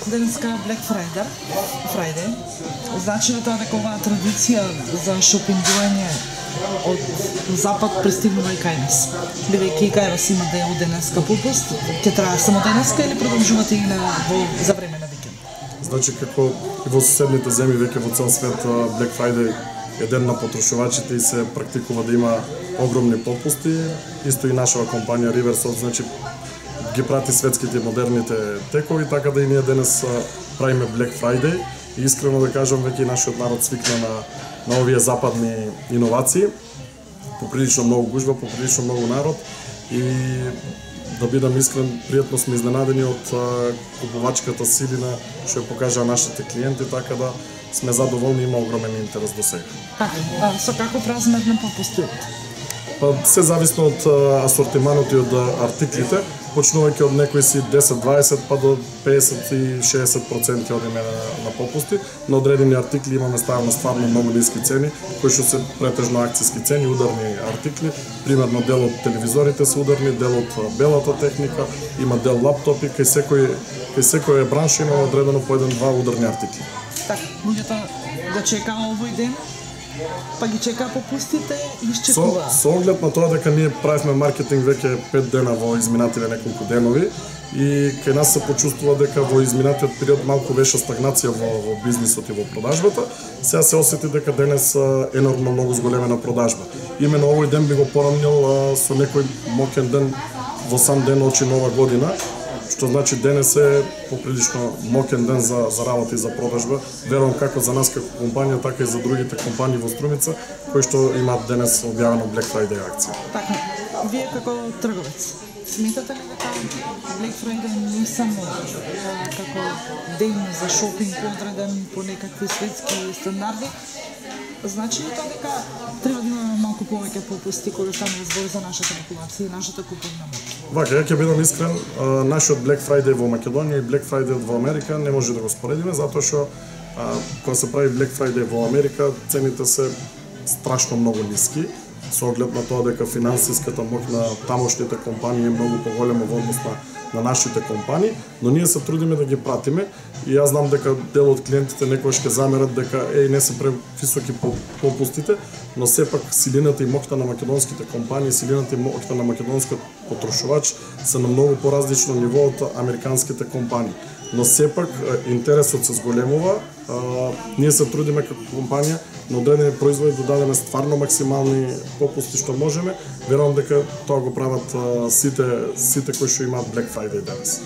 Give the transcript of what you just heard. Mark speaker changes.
Speaker 1: денеска Black Friday. Значи ли тоа дека оваа традиција за шопингување од запад пристигнува и кај нас? Бидејќи и кај вас има денеска попуст, ќе трае само денеска или продолжувате и за време на викенд?
Speaker 2: Значи како и во соседните земји веќе во цел свет Black Friday е ден на потрошувачите и се практикува да има огромни попусти. Исто и нашава компанија Riversalt, значи ги прати светските модерните текови, така да и ние денес правиме Black Friday. И искрено да кажам, веќе и нашиот народ свикна на овие западни иновации. Поприлично многу гужва, поприлично многу народ и да бидам искрен, пријатно сме изненадени од купувачката силина што ја покажаа нашите клиенти, така да сме задоволни, има огромен интерес до сега.
Speaker 1: Со каков размер на попустите?
Speaker 2: Па се зависно од асортиманот и од артиклите, почнувајќи од некои си 10-20 па до 50 и 60% одиме на попусти. На одредени артикли имаме ставено стварно многу ниски цени, кои што се претежно акциски цени, ударни артикли. Примерно дел од телевизорите се ударни, дел од белата техника, има дел лаптопи, кај секој бранш има одредено по 1-2 ударни артикли.
Speaker 1: Така, луѓето да чекаа овој ден, па ги чекаа попустите и изчекуваа.
Speaker 2: Со оглед на тоа дека ние правиме маркетинг веќе 5 дена во изминативе неколку денови и кај нас се почувствува дека во изминатиот период малку беше стагнација во бизнисот и во продажбата, сега се осети дека денес енормно многу зголемена продажба. Имено овој ден би го порамнил со некој моќен ден во сам ден очи нова година, што значи денес е поприлично моќен ден за работа и за продажба. Верувам како за нас како компанија, така и за другите компании во Струмица, кои што имаат денес објавено Black Friday акција.
Speaker 1: Така, вие како трговец, сметате ли дека Black Friday не само како ден за шопинг одреден по некакви светски стандарди, значи ли тоа дека треба да имаме малку повеќе попусти кога станува збор за нашата популација и нашата куповна моќ?
Speaker 2: Вака, ја ќе бидам искрен, нашиот Black Friday во Македонија и Black Friday во Америка не може да го споредиме, затоа што кога се прави Black Friday во Америка, цените се страшно многу ниски, со оглед на тоа дека финансиската моќ на тамошните компании е многу поголема во однос на нашите компании, но ние се трудиме да ги пратиме и јас знам дека дел од клиентите некогаш ќе замерат дека не се превисоки попустите, но сепак силината и моќта на македонските компании, силината и моќта на македонскиот потрошувач се на многу поразлично ниво од американските компании. Но сепак интересот се зголемува, ние се трудиме како компанија на одредени производи да дадеме стварно максимални попусти што можеме. Верувам дека тоа го прават сите кои што имаат Black Friday денес.